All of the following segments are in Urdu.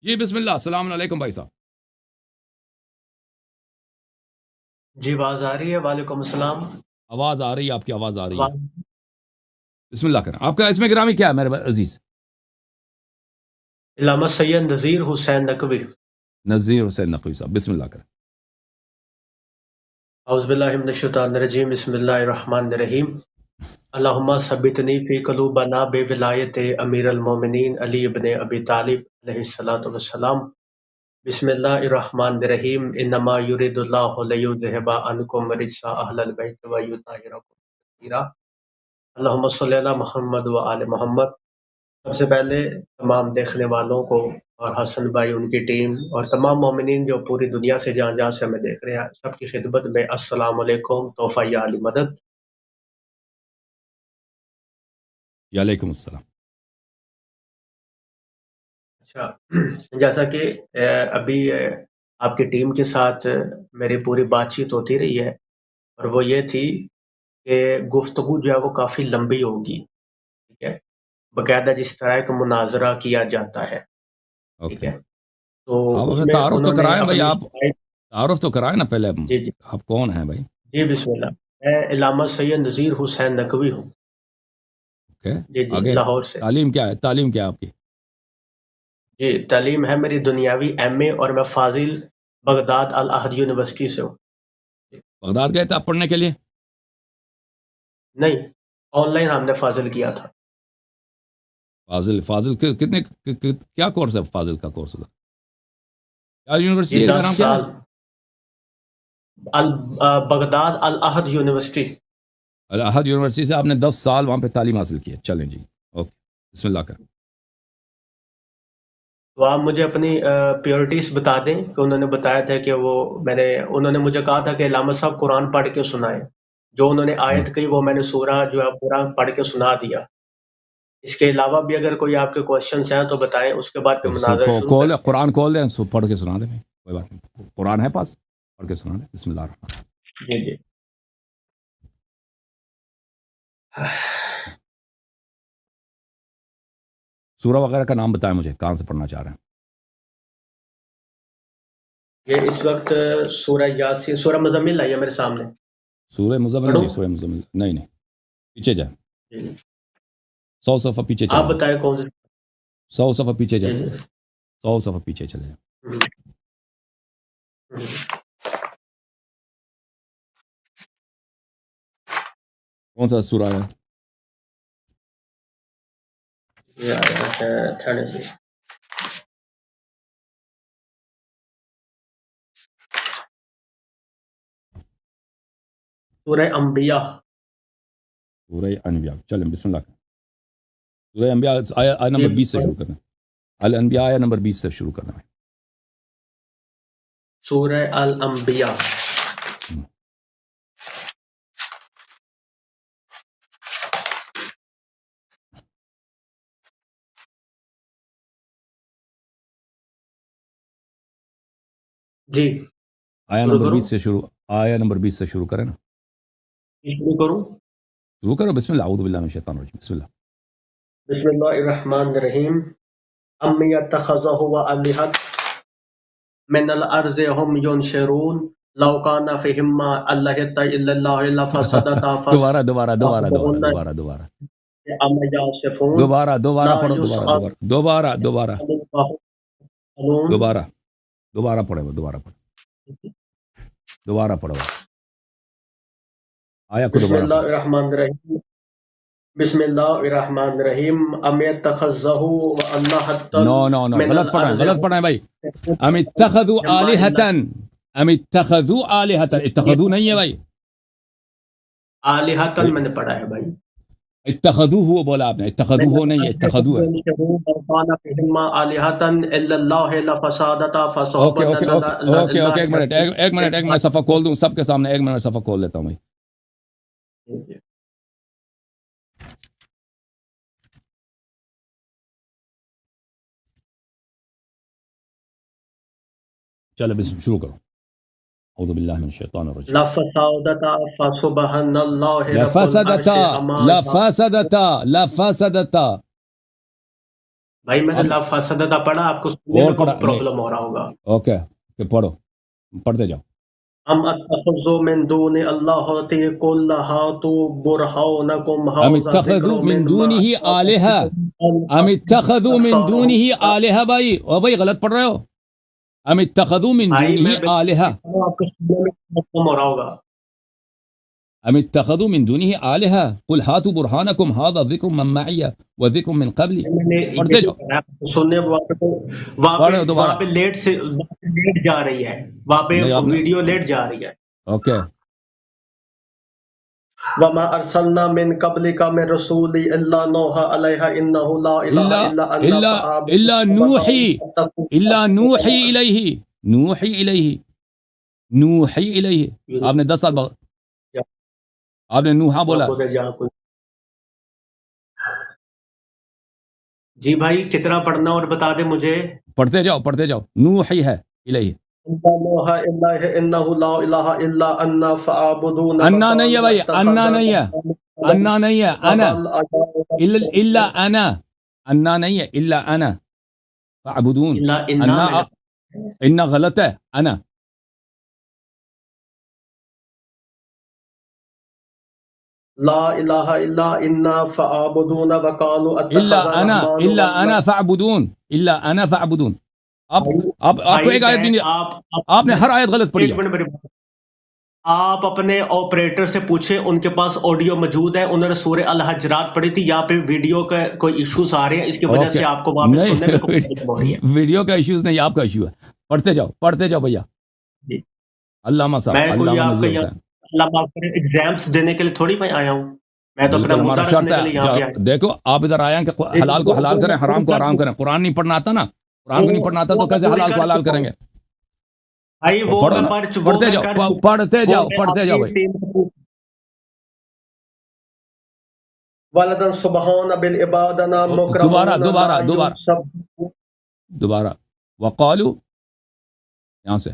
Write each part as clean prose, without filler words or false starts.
جی بسم اللہ، السلام علیکم بھائی صاحب. جی آواز آ رہی ہے؟ وعلیکم السلام. آواز آ رہی ہے، آپ کی آواز آ رہی ہے. آواز بسم اللہ کریں. آپ کا اسم گرامی کیا ہے میرے عزیز؟ علامہ سید نذیر حسین نقوی. نذیر حسین نقوی صاحب، بسم اللہ کریں. اعوذ باللہ من الشیطان الرجیم. بسم اللہ الرحمن الرحیم. اللہم ثبتنی فی قلوبنا بے ولایت امیر المومنین علی ابن ابی طالب علیہ الصلوۃ والسلام. بسم اللہ الرحمن الرحیم. انما یرید اللہ لیذھب عنکم رجس اہل البیت ویطہرکم تطہیرا. اللہم صلی علی محمد و آل محمد. سب سے پہلے تمام دیکھنے والوں کو اور حسن بھائی، ان کی ٹیم اور تمام مومنین جو پوری دنیا سے جہاں جہاں سے ہمیں دیکھ رہے ہیں، سب کی خدمت میں السلام علیکم. تحفہ یا علی مدد. وعلیکم السلام. اچھا، جیسا کہ ابھی آپ کی ٹیم کے ساتھ میری پوری بات چیت ہوتی رہی ہے، اور وہ یہ تھی کہ گفتگو جو ہے وہ کافی لمبی ہوگی. ٹھیک ہے، باقاعدہ جس طرح ایک مناظرہ کیا جاتا ہے. ٹھیک اوکے، ہے، تو آپ اس اپنا میں تعارف تو انہوں نے کرائیں بھائی. اپنی آپ تعارف تو کرائیں نا پہلے. جی جی آپ کون ہیں بھائی؟ جی بسم اللہ. میں علامہ سید نذیر حسین نقوی ہوں. اوکے، جی جی آگے لاہور سے. تعلیم کیا ہے؟ تعلیم کیا ہے آپ کی؟ جی تعلیم ہے میری دنیاوی ایم اے، اور میں فاضل بغداد العہد یونیورسٹی سے ہوں. بغداد گئے تھے آپ پڑھنے کے لیے؟ نہیں، آن لائن ہم نے فاضل کیا تھا. فاضل کتنے کیا کورس ہے فاضل کا کورس؟ کیا جی یونیورسٹی ہے؟ 10 کا نام کیا ہے؟ سال بغداد العہد یونیورسٹی. الہد یونیورسٹی سے آپ نے 10 سال وہاں پہ تعلیم حاصل کی ہے. چلیں جی، اوکے، بسم اللہ کریں. تو آپ مجھے اپنی پیورٹیز بتا دیں کہ انہوں نے بتایا تھا کہ انہوں نے مجھے کہا تھا کہ علامہ صاحب قرآن پڑھ کے سنائیں. جو انہوں نے ہاں، آیت کہی وہ میں نے سورہ جو ہے پورا پڑھ کے سنا دیا. اس کے علاوہ بھی اگر کوئی آپ کے کوشچنس ہیں تو بتائیں، اس کے بعد پھر مناظر شروع کھول کرتے ہیں. قرآن کھول دیں، پڑھ کے سنا دیں بھائی، کوئی بات نہیں. قرآن ہے پاس، پڑھ کے سنا دیں. بسم اللہ الرحمن الرحیم. جی جی. سورہ وغیرہ کا نام بتائیں مجھے، کہاں سے پڑھنا چاہ رہے ہیں؟ یہ اس وقت سورہ یاسین، سورہ مزمل ہے میرے سامنے. سورہ مزمل پڑھوں؟ نہیں، سورہ مزمل نہیں، پیچھے جائیں. جی جی. 100 صفحہ پیچھے آپ چلے جائیں. بتائیں کون سی. 100 صفحہ پیچھے جی چلے جی. جائیں. 100 صفحہ پیچھے چلے جائیں. ہم، ہم. کون سا سورہ ہے؟ یہ آیا ہے 36. سورہ انبیاء. سورہ انبیاء. چلیں بسم اللہ کریں. سورہ انبیاء آیہ جی نمبر 20 سے شروع کرنا ہے. الانبیاء آیہ نمبر 20 سے شروع کرنا ہے. سورہ الانبیاء. جی آیہ شروع نمبر کروں؟ 20 سے شروع. آیہ نمبر 20 سے شروع کریں نا. شروع کروں؟ شروع کرو. بسم اللہ، اعوذ باللہ من الشیطان الرجیم. بسم اللہ. بسم اللہ الرحمن الرحیم. ام یتخذہ وآلہۃ من الارض هم ينشرون لو كان فيهما آلهة الا الله لفسدتا دوبارہ دوبارہ دوبارہ دوبارہ فسبحان دوبارہ دوبارہ عما يصفون دوبارہ دوبارہ لا پڑھو. دوبارہ يسأل دوبارہ دوبارہ دوبارہ عما يفعلون. دوبارہ دوبارہ پڑھے وہ. دوبارہ پڑھو. دوبارہ پڑھو. آیا کو بسم دوبارہ اللہ پڑھو. الرحمن الرحیم. بسم اللہ الرحمن الرحیم. ام يتخذہ وآلہۃ نو نو نو، من غلط پڑھ رہے ہیں، الارض غلط پڑھ رہے ہیں بھائی. ام اتخذوا هم آلہتن. ام اتخذوا آلہتن. اتخذوا نہیں ہے بھائی، آلہۃ میں نے پڑھا ہے بھائی. اتخذوا ہوا بولا آپ نے، اتخذوا من ہو نہیں ہے، الارض هم اتخذوا ہے. ينشرون لو كان فيهما آلهة الا الله لفسدتا okay okay okay okay okay, ایک منٹ فسبحان ایک منٹ ایک منٹ صفحہ کھول دوں سب کے سامنے. ایک منٹ صفحہ کھول لیتا ہوں بھائی. چلو بس شروع کرو. اعوذ باللہ من الشیطان الرجیم. لفسدتا فسبحان اللہ رب العرش لفسدتا عما لفسدتا لفسدتا. بھائی میں نے اب لا فسدہ پڑھا، آپ کو سننے اور میں پڑھا کوئی نہیں، پرابلم ہو رہا ہوگا. اوکے کہ پڑھو، پڑھتے جاؤ. ام اتخذوا من دون اللہ قل ہاتوا برہانکم ام ھذا ذکر اتخذوا من من ما دونه آلہہ، ام اتخذوا من دونه آلہہ. بھائی او بھائی غلط پڑھ رہے ہو. ام اتخذوا من بھائی میں دونه آلہہ، آپ کو سننے میں پرابلم ہو رہا ہوگا. ام اتخذوا من دونه آلہہ قل هاتوا برهانکم هذا ذکر من معی وذکر من قبلی. میں نے یہ پڑھتے جو جاؤ، ہے آپ کو سننے پڑھو دوبارہ. وہاں پہ لیٹ جا رہی ہے، وہاں پہ نہیں آپ نے، ویڈیو لیٹ جا رہی ہے. اوکے. وما ارسلنا من قبلک من رسول الا نوحى الیہ انہ لا الہ الا انا الا نوحی، الا نوحی فاعبدون. الیہ، نوحی الیہ، نوحی الیہ. آپ نے 10 سال بعد آپ نے نوحا بولا. جی بھائی کتنا پڑھنا اور بتا دے مجھے. پڑھتے جاؤ، پڑھتے جاؤ. نوحی ہے الیہ. انہ لا الہ الا انا فاعبدون. انا نہیں ہے بھائی، انا نہیں ہے، انا نہیں ہے، انا الا انا، انا نہیں ہے الا انا فاعبدون. انا، انا غلط ہے، انا. لا الہ الا انا فاعبدون وقالوا الا اتخذ انا، الرحمن الا ولدا. انا فاعبدون، الا انا فاعبدون. آپ کو ایک آیت بھی نہیں، آپ نے ہر آیت غلط پڑھی ایک ہے. منٹ میری بات. آپ اپنے آپریٹر سے پوچھیں، ان کے پاس آڈیو موجود ہے، انہوں نے سورہ الحجرات پڑھی تھی. یہاں پہ ویڈیو کا کوئی ایشوز آ رہے ہیں، اس کی وجہ سے آپ کو وہاں پہ سننے میں کوئی پرابلم ہو رہی ہے. ویڈیو کا ایشوز نہیں، آپ کا ایشو ہے. پڑھتے جاؤ، پڑھتے جاؤ بھیا. جی. علامہ صاحب، میں کوئی علامہ آپ کا نذیر حسین. اللہ معاف کرے ایگزامس دینے کے لیے تھوڑی میں آیا ہوں، میں تو اپنا بالکل ہمارا مدعا شرط رکھنے کے لیے یہاں پہ ہے. دیکھو آپ ادھر آئے ہیں کہ حلال کو حلال کریں، حرام کو حرام کریں. قرآن نہیں پڑھنا آتا نا، قرآن کو نہیں پڑھنا آتا تو کیسے حلال کو حلال کریں گے؟ بھائی وہ پڑھو میں نا، پڑھ پڑھتے جاؤ، پڑھتے جاؤ، پڑھتے جاؤ بھائی. ولدن سبحان بالعبادنا دوبارہ مکرمون دوبارہ لا دوبارہ ينسب. دوبارہ. وقالو، یہاں سے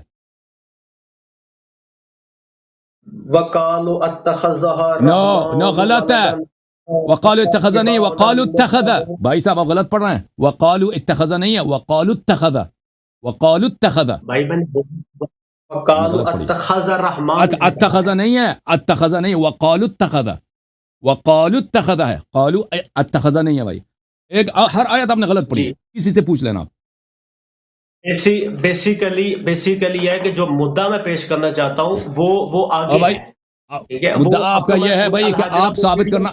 وقالوا اتخذها نو الرحمن غلط ہے. ولدا. وقالو اتخذ نہیں، وقالو اتخذ. بھائی صاحب آپ غلط پڑھ رہے ہیں. وقالو اتخذ نہیں ہے، وقالو اتخذ، وقالو اتخذ. بھائی میں نے وقالوا اتخذ الرحمن. اتخذ نہیں ہے، اتخذ نہیں، وقالو اتخذ، وقالو اتخذ ہے. قالو اتخذ نہیں ہے بھائی. ایک ہر آیت آپ نے غلط پڑھی ہے، کسی سے پوچھ لینا آپ. بیسیکلی ہے کہ جو مدعا میں پیش کرنا چاہتا ہوں وہ آگے بھائی ہے. ٹھیک ہے، مدعا آپ کا یہ ہے بھائی کہ آپ ثابت کرنا،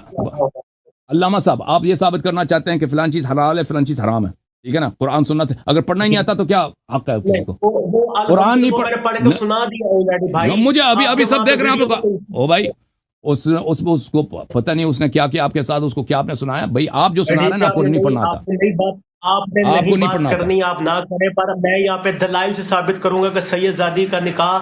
علامہ صاحب آپ یہ ثابت کرنا چاہتے ہیں کہ فلان چیز حلال ہے، فلان چیز حرام ہے. ٹھیک ہے نا، قرآن سننا سے اگر پڑھنا ہی نہیں آتا تو کیا حق ہے کسی کو؟ قرآن نہیں پڑھے تو سنا دیا already بھائی. مجھے ابھی سب دیکھ رہے ہیں آپ لوگ. او بھائی اس کو پتہ نہیں اس نے کیا کیا آپ کے ساتھ، اس کو کیا آپ نے سنایا. بھائی آپ جو سنا رہے ہیں نا، آپ کو نہیں پڑھنا آتا، آپ نے نہیں بات کرنی، آپ نہ کریں. پر میں یہاں پہ دلائل سے ثابت کروں گا کہ سید زادی کا نکاح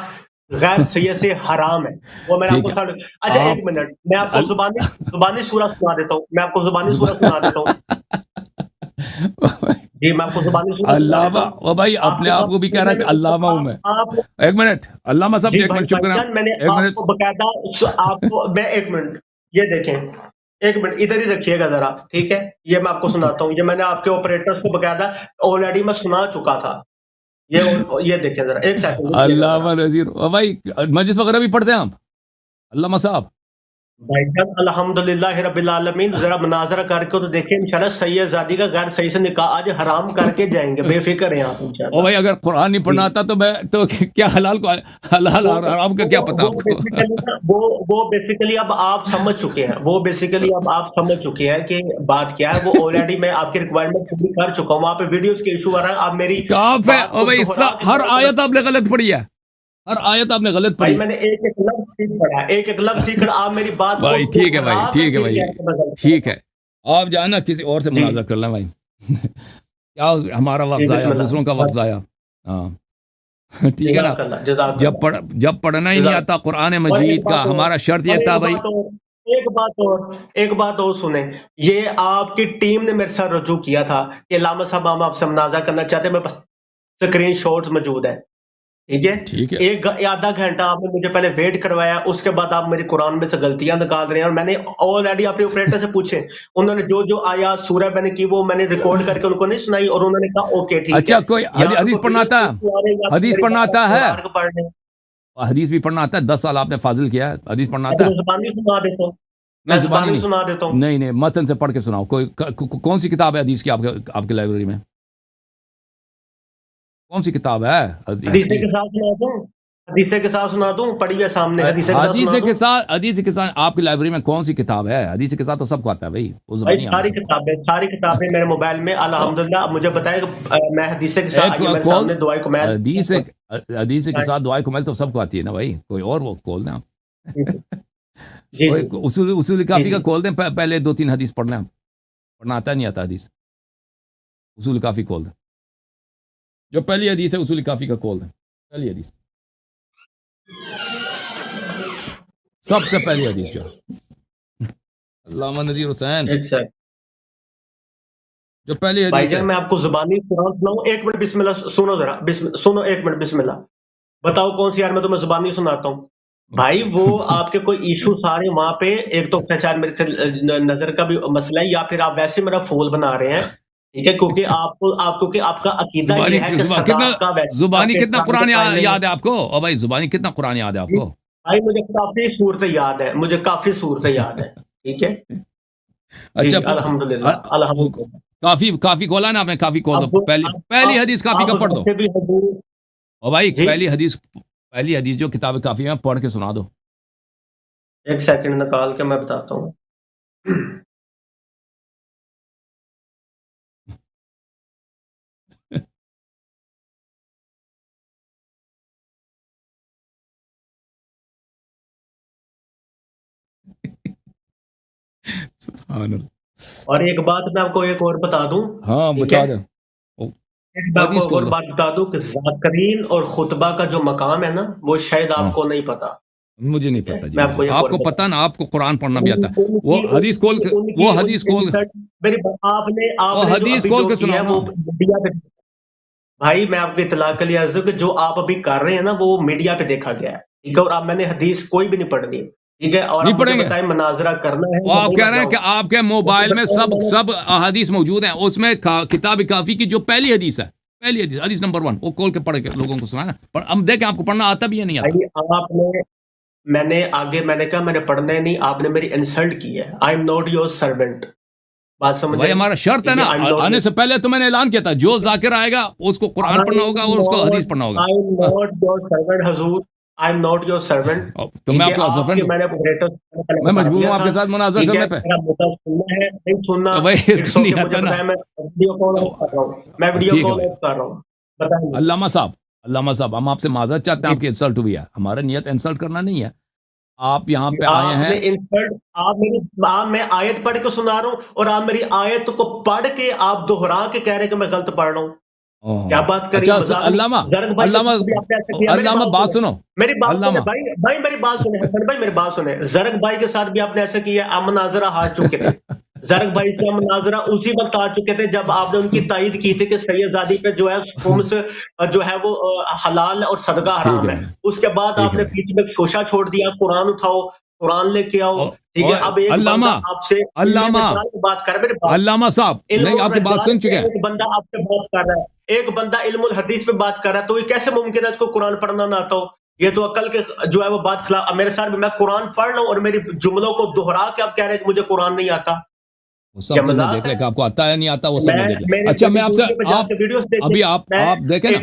غیر سید سے حرام ہے. وہ میں آپ کو اچھا ایک منٹ، میں آپ کو زبانی سورہ سنا دیتا ہوں. میں آپ کو زبانی سورہ سنا دیتا ہوں. جی میں آپ کو زبانی سورہ علامہ. او بھائی اپنے آپ کو بھی کہہ رہا ہے کہ علامہ ہوں میں. ایک منٹ علامہ صاحب، ایک منٹ چپ کریں. میں نے آپ کو باقاعدہ آپ کو میں ایک منٹ یہ دیکھیں، ایک منٹ ادھر ہی رکھیے گا ذرا. ٹھیک ہے، یہ میں آپ کو سناتا ہوں. یہ میں نے آپ کے آپریٹرز کو باقاعدہ آلریڈی میں سنا چکا تھا. یہ دیکھیں ذرا ایک سیکنڈ. علامہ نذیر. او بھائی مجلس وغیرہ بھی پڑھتے ہیں آپ علامہ صاحب؟ بھائی جان الحمدللہ رب العالمین. ذرا مناظرہ کر کے تو دیکھیں انشاءاللہ سید زادی کا غیر صحیح سے نکاح آج حرام کر کے جائیں گے. بے فکر ہیں آپ انشاءاللہ. او بھائی اگر قرآن نہیں پڑھنا آتا تو کیا حلال کو حلال حرام کا کیا پتا آپ کو؟ وہ بیسیکلی اب آپ سمجھ چکے ہیں، وہ بیسیکلی اب آپ سمجھ چکے ہیں کہ بات کیا ہے. وہ آلریڈی میں آپ کی ریکوائرمنٹ پوری کر چکا ہوں. وہاں پہ ویڈیوز کے ایشو آ رہا ہے. آپ میری کاف ہے. او بھائی ہر آیت آپ نے غلط پڑھی ہے، ہر آیت آپ نے غلط پڑھی. میں نے ایک لفظ سیکھ پڑھا، ایک لفظ سیکھ کر آپ میری بات بھائی ٹھیک ہے بھائی، ٹھیک ہے بھائی، ٹھیک ہے. آپ جانا کسی اور سے مناظرہ کر لیں بھائی. کیا ہمارا وقت ضائع، دوسروں کا وقت ضائع. ہاں ٹھیک ہے نا. جب پڑھنا ہی نہیں آتا قرآن مجید کا، ہمارا شرط یہ تھا بھائی. ایک بات اور سنیں. یہ آپ کی ٹیم نے میرے ساتھ رجوع کیا تھا کہ علامہ صاحب ہم آپ سے مناظرہ کرنا چاہتے ہیں. میرے پاس اسکرین شاٹس موجود ہیں. ٹھیک ہے ایک آدھا گھنٹہ آپ نے مجھے پہلے ویٹ کروایا، اس کے بعد آپ میری قرآن میں سے غلطیاں نکال رہے ہیں، اور میں نے آلریڈی اپنے آپریٹر سے پوچھے، انہوں نے جو آیات سورہ میں نے کی وہ میں نے ریکارڈ کر کے ان کو نہیں سنائی، اور انہوں نے کہا اوکے ٹھیک ہے. اچھا کوئی حدیث پڑھنا آتا ہے؟ حدیث پڑھنا آتا ہے؟ حدیث بھی پڑھنا آتا ہے؟ 10 سال آپ نے فاضل کیا ہے، حدیث پڑھنا آتا ہے؟ زبانی سنا دیتا ہوں، میں زبانی سنا دیتا ہوں. نہیں متن سے پڑھ کے سناؤ. کون سی کتاب ہے حدیث کی آپ کے لائبریری میں؟ کون سی کتاب ہے حدیث کے ساتھ سنا دوں؟ حدیث کے ساتھ سنا دوں؟ پڑھی ہے سامنے. حدیث کے ساتھ آپ کی لائبریری میں کون سی کتاب ہے؟ حدیث کے ساتھ تو سب کو آتا ہے بھائی. ساری کتابیں میرے موبائل میں الحمدللہ. مجھے بتائے میں حدیث کے ساتھ دعائے کمال، حدیث کے ساتھ دعائے کمال تو سب کو آتی ہے نا بھائی. کوئی اور وہ کھول دیں آپ. اصول کافی کا کھول دیں، پہلے 2-3 حدیث پڑھ لیں. پڑھنا آتا نہیں آتا حدیث؟ اصول کافی کھول دیں، جو پہلی حدیث ہے اصول کافی کا کھول دیں. پہلی حدیث، سب سے پہلی حدیث جو علامہ نذیر حسین جو پہلی حدیث ہے. میں آپ کو زبانی قرآن سناؤں؟ 1 منٹ بسم اللہ سنو ذرا، سنو 1 منٹ بسم اللہ. بتاؤ کون سی یار میں تمہیں زبانی سناتا ہوں بھائی. وہ آپ کے کوئی ایشو سارے وہاں پہ، ایک تو شاید میرے نظر کا بھی مسئلہ ہے، یا پھر آپ ویسے میرا فول بنا رہے ہیں ٹھیک ہے، کیونکہ آپ کا عقیدہ یہ ہے کہ زبانی کتنا قرآن یاد ہے آپ کو؟ اور بھائی زبانی کتنا قرآن یاد ہے آپ کو؟ بھائی مجھے کافی صورتیں یاد ہے، مجھے کافی صورتیں یاد ہے ٹھیک ہے. اچھا الحمدللہ کافی کھولا نا آپ نے؟ کافی کھول دو. پہلی حدیث کافی کا پڑھ دو. اور بھائی پہلی حدیث جو کتاب کافی میں پڑھ کے سنا دو. 1 سیکنڈ نکال کے میں بتاتا ہوں. اور ایک بات میں آپ کو ایک اور بتا دوں. ہاں بتا دیں. اور بات بتا دوں کہ ذاکرین اور خطبہ کا جو مقام ہے نا، وہ شاید آپ کو نہیں پتا. مجھے نہیں پتا جی. آپ کو پتا نا، آپ کو قرآن پڑھنا بھی آتا ہے. وہ حدیث کھول کے سناؤ. بھائی میں آپ کو اطلاع کے لیے عرض کہ جو آپ ابھی کر رہے ہیں نا وہ میڈیا پہ دیکھا گیا ہے ٹھیک ہے، اور آپ میں نے حدیث کوئی بھی نہیں پڑھنی ٹھیک ہے، اور بتائیں مناظرہ کرنا ہے. آپ کہہ رہے ہیں کہ آپ کے موبائل میں سب احادیث موجود ہیں، اس میں کتاب کافی کی جو پہلی حدیث ہے، پہلی حدیث نمبر 1 وہ کھول کے پڑھ کے لوگوں کو سنانا. ہم دیکھیں آپ کو پڑھنا آتا بھی یا نہیں آتا. میں نے کہا میں نے پڑھنا ہے نہیں، آپ نے میری انسلٹ کی ہے. آئی ایم ناٹ یور سرونٹ. بات سمجھ بھائی ہمارا شرط ہے نا، آنے سے پہلے تو میں نے اعلان کیا تھا جو ذاکر آئے گا اس کو قرآن پڑھنا ہوگا اور اس کو حدیث پڑھنا ہوگا. I am not your servant حضور، I am not your servant. تو میں آپ کو سرونٹ، میں مجبور ہوں آپ کے ساتھ مناظرہ کرنے پہ. نہیں سننا نہیں آتا نا. میں ویڈیو کال کر رہا ہوں. علامہ صاحب ہم آپ سے معذرت چاہتے ہیں، آپ کی انسلٹ ہوئی ہے. ہمارا نیت انسلٹ کرنا نہیں ہے. آپ یہاں پہ آئے ہیں، میں آیت پڑھ کے سنا رہا ہوں اور آپ میری آیت کو پڑھ کے آپ دہرا کے کہہ رہے کہ میں غلط پڑھ رہا ہوں. کیا بات کر رہی ہیں؟ علامہ بات سنو. میری بات سنیں بھائی میری بات سنیں حسن بھائی میری بات سنیں. زرق بھائی کے ساتھ بھی آپ نے ایسا کیا. ہم مناظرہ ہار چکے تھے. زرق بھائی سے ہم مناظرہ اسی وقت آ چکے تھے جب آپ نے ان کی تائید کی تھی کہ سیدزادی پہ جو ہے خمس جو ہے وہ حلال اور صدقہ حرام ہے. اس کے بعد آپ نے بیچ میں شوشہ چھوڑ دیا، قرآن اٹھاؤ، قرآن لے کے آؤ ٹھیک ہے. اب ایک بندہ آپ سے بات کر رہا ہے، علامہ صاحب نہیں آپ کی بات سن چکے ہیں. ایک بندہ آپ سے بات کر رہا ہے، ایک بندہ علم الحدیث پہ بات کر رہا ہے، تو یہ کیسے ممکن ہے اس کو قرآن پڑھنا نہ آتا ہو؟ یہ تو عقل کے جو ہے وہ بات خلاف. میرے ساتھ میں قرآن پڑھ رہا ہوں اور میری جملوں کو دہرا کے آپ کہہ رہے ہیں کہ مجھے قرآن نہیں آتا. وہ سب نے دیکھ لے کہ آپ کو آتا ہے نہیں آتا، وہ سب نے دیکھ لے. اچھا میں آپ سے ابھی آپ دیکھیں نا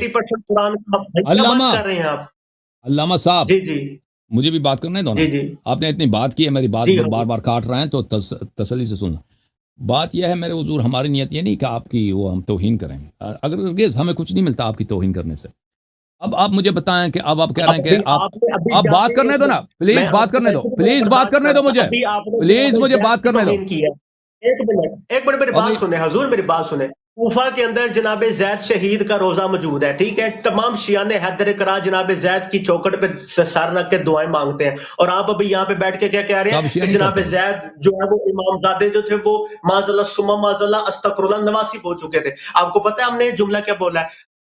علامہ صاحب، جی مجھے بھی بات کرنا ہے دونوں. آپ نے اتنی بات کی ہے، میری بات بار بار کاٹ رہے ہیں تو تسلی سے سننا. بات یہ ہے میرے حضور، ہماری نیت یہ نہیں کہ آپ کی وہ ہم توہین کریں. اگر ہمیں کچھ نہیں ملتا آپ کی توہین کرنے سے. اب آپ مجھے بتائیں کہ اب آپ کہہ رہے ہیں کہ آپ بات کرنے دو نا، پلیز بات کرنے دو، پلیز بات کرنے دو مجھے، پلیز مجھے بات کرنے دو. ایک منٹ میری بات سنیں حضور، میری بات سنیں. کوفہ کے اندر جناب زید شہید کا روزہ موجود ہے ٹھیک ہے. تمام شیعان حیدر کرا جناب زید کی چوکٹ پہ سر رکھ کے دعائیں مانگتے ہیں، اور آپ ابھی یہاں پہ بیٹھ کے کیا کہہ رہے ہیں کہ جناب زید جو ہے وہ امام زادے جو تھے وہ معاذ اللہ ثم معاذ اللہ استغفر اللہ نواسب ہو چکے تھے. آپ کو پتہ ہے ہم نے جملہ کیا بولا ہے؟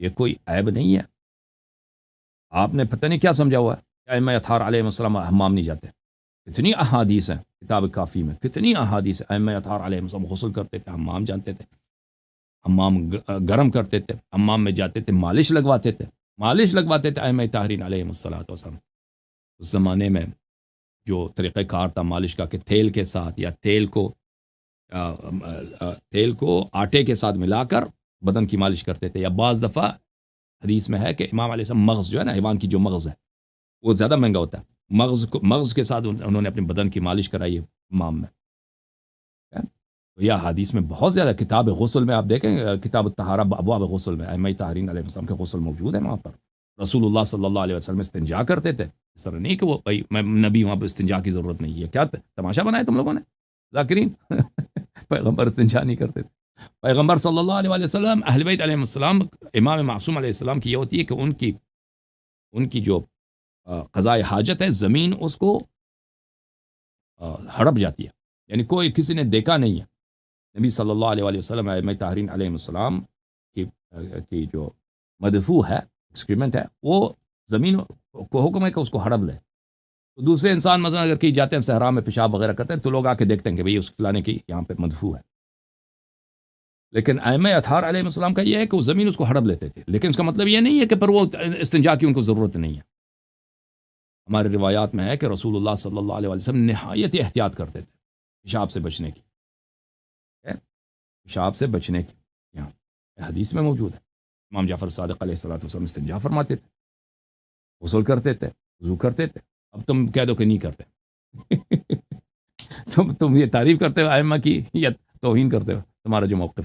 یہ کوئی عیب نہیں ہے. آپ نے پتہ نہیں کیا سمجھا ہوا ہے کہ ائمہ اطہار علیہ السلام حمام نہیں جاتے. کتنی احادیث ہیں کتاب کافی میں، کتنی احادیث ہیں. ائمہ اطہار علیہ السلام غسل کرتے تھے، حمام جانتے تھے، حمام گرم کرتے تھے، حمام میں جاتے تھے، مالش لگواتے تھے، مالش لگواتے تھے ائمہ طاہرین علیہ السلام. اس زمانے میں جو طریقہ کار تھا مالش کا کہ تیل کے ساتھ یا تیل کو آٹے کے ساتھ ملا کر بدن کی مالش کرتے تھے. یا بعض دفعہ حدیث میں ہے کہ امام علیہ السلام مغز جو ہے نا، حیوان کی جو مغز ہے وہ زیادہ مہنگا ہوتا ہے، مغز کے ساتھ انہوں نے اپنے بدن کی مالش کرائی ہے امام میں. تو یہ حدیث میں بہت زیادہ. کتاب غسل میں آپ دیکھیں، کتاب الطہارہ ابواب غسل میں ائمہ طاہرین علیہ السلام کے غسل موجود ہیں. وہاں پر رسول اللہ صلی اللہ علیہ وسلم استنجا کرتے تھے. اس طرح نہیں کہ وہ بھائی میں نبی وہاں پہ استنجا کی ضرورت نہیں ہے. کیا تماشا بنایا تم لوگوں نے ذاکرین؟ پیغمبر استنجا نہیں کرتے تھے. پیغمبر صلی اللہ علیہ وسلم، اہل بیت علیہ السلام، امام معصوم علیہ السلام کی یہ ہوتی ہے کہ ان کی جو قضاء حاجت ہے، زمین اس کو ہڑپ جاتی ہے. یعنی کوئی کسی نے دیکھا نہیں ہے. نبی صلی اللہ علیہ وسلم ائمہ طاہرین علیہ السلام کی جو مدفوع ہے، ایکسکریمنٹ ہے، وہ زمین کو حکم ہے کہ اس کو ہڑپ لے. تو دوسرے انسان مثلا اگر کہیں جاتے ہیں صحرا میں پیشاب وغیرہ کرتے ہیں تو لوگ آ کے دیکھتے ہیں کہ بھئی اس فلانے کی یہاں پہ مدفوع ہے. لیکن ائمہ اطہار علیہ السلام کا یہ ہے کہ وہ زمین اس کو ہڑپ لیتے تھے. لیکن اس کا مطلب یہ نہیں ہے کہ پر وہ استنجا کی ان کو ضرورت نہیں ہے. ہمارے روایات میں ہے کہ رسول اللہ صلی اللہ علیہ وسلم نہایت احتیاط کرتے تھے پیشاب سے بچنے کی، پیشاب سے بچنے کی. یہاں حدیث میں موجود ہے. امام جعفر صادق علیہ السلام استنجا فرماتے تھے، غسل کرتے تھے، وضو کرتے تھے. اب تم کہہ دو کہ نہیں کرتے. تم یہ تعریف کرتے ہو ائمہ کی یا توہین کرتے ہو؟ تمہارا جو موقف